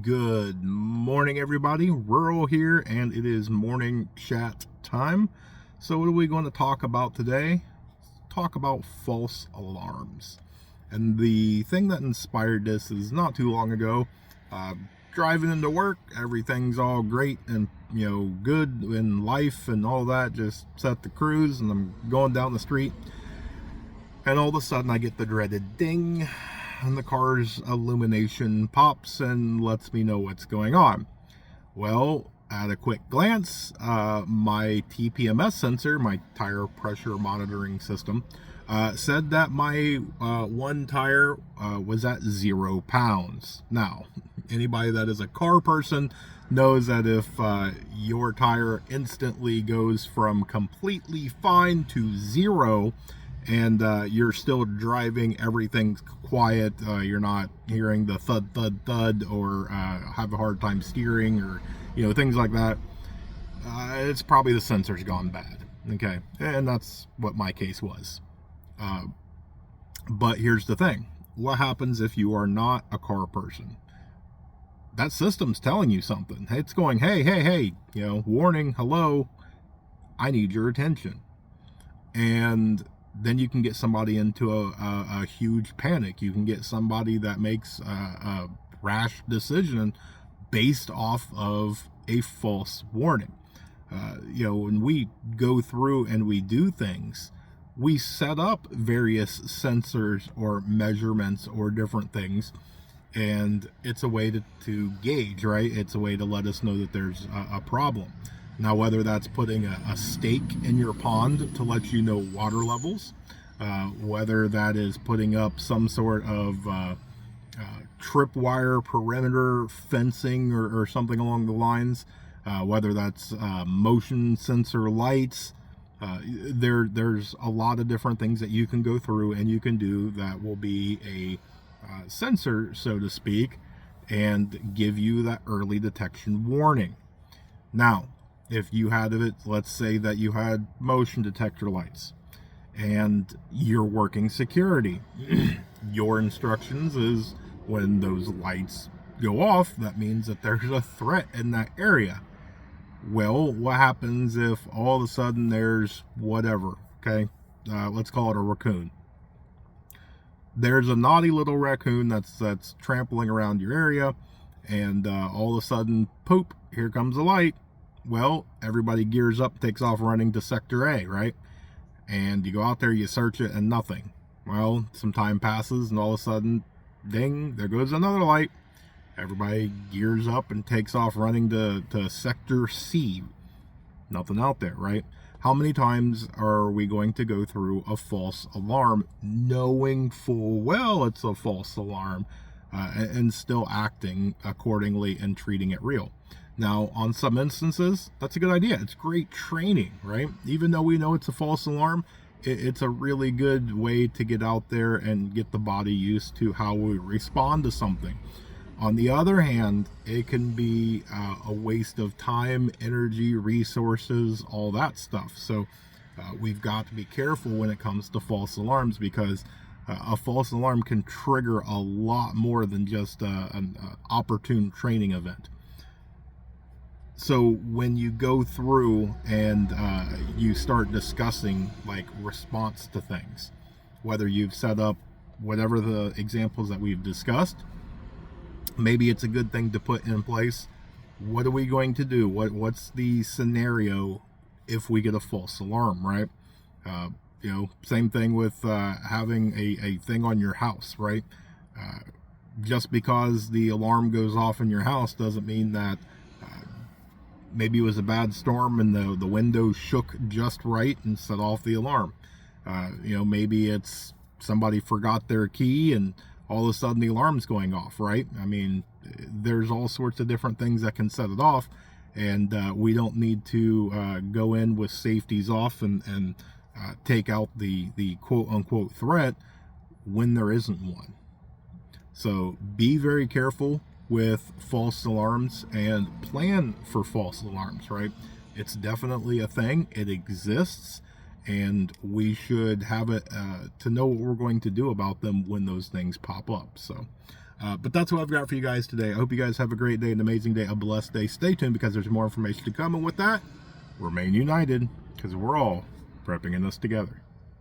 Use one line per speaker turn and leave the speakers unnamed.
Good morning, everybody. Rural here, and it is morning chat time. So, what are we going to talk about today? Talk about false alarms. And the thing that inspired this is not too long ago. Uh, Driving into work, everything's all great and good in life and all that. Just set the cruise, and I'm going down the street, and all of a sudden I get the dreaded ding, and the car's illumination pops and lets me know what's going on. Well, at a quick glance, my TPMS sensor, my tire pressure monitoring system, said that my one tire was at 0 pounds. Now, anybody that is a car person knows that if your tire instantly goes from completely fine to 0, and you're still driving, everything's quiet, you're not hearing the thud thud thud, or have a hard time steering, or things like that, it's probably the sensor's gone bad. Okay, and that's what my case was. But here's the thing: what happens if you are not a car person? That system's telling you something. It's going, hey, warning, hello, I need your attention. And then you can get somebody into a huge panic. You can get somebody that makes a rash decision based off of a false warning. When we go through and we do things, we set up various sensors or measurements or different things, and it's a way to gauge, right? It's a way to let us know that there's a problem. Now, whether that's putting a stake in your pond to let you know water levels, whether that is putting up some sort of tripwire perimeter fencing, or something along the lines, whether that's motion sensor lights, there's a lot of different things that you can go through and you can do that will be a sensor, so to speak, and give you that early detection warning. Now, if you had it, let's say that you had motion detector lights and you're working security, your instructions is when those lights go off, that means that there's a threat in that area. Well, what happens if all of a sudden there's whatever, okay? Let's call it a raccoon. There's a naughty little raccoon that's trampling around your area, and all of a sudden, poop, here comes a light. Well, everybody gears up, takes off running to Sector A, right? And you go out there, you search it, and nothing. Well, some time passes, and all of a sudden, ding, there goes another light. Everybody gears up and takes off running to Sector C. Nothing out there, right? How many times are we going to go through a false alarm knowing full well it's a false alarm, and still acting accordingly and treating it real? Now, on some instances, that's a good idea. It's great training, right? Even though we know it's a false alarm, it's a really good way to get out there and get the body used to how we respond to something. On the other hand, it can be a waste of time, energy, resources, all that stuff. So we've got to be careful when it comes to false alarms, because a false alarm can trigger a lot more than just an opportune training event. So when you go through and you start discussing like response to things, whether you've set up whatever the examples that we've discussed, maybe it's a good thing to put in place. What are we going to do? What's the scenario if we get a false alarm, right? Same thing with having a thing on your house, right? Just because the alarm goes off in your house doesn't mean that maybe it was a bad storm and the window shook just right and set off the alarm. Maybe it's somebody forgot their key and all of a sudden the alarm's going off, right? I mean, there's all sorts of different things that can set it off, and we don't need to go in with safeties off and take out the quote unquote threat when there isn't one. So be very careful with false alarms and plan for false alarms, right? It's definitely a thing. It exists, and we should have it to know what we're going to do about them when those things pop up. So But that's what I've got for you guys today. I hope you guys have a great day, an amazing day, a blessed day. Stay tuned because there's more information to come. And with that, remain united because we're all prepping in this together.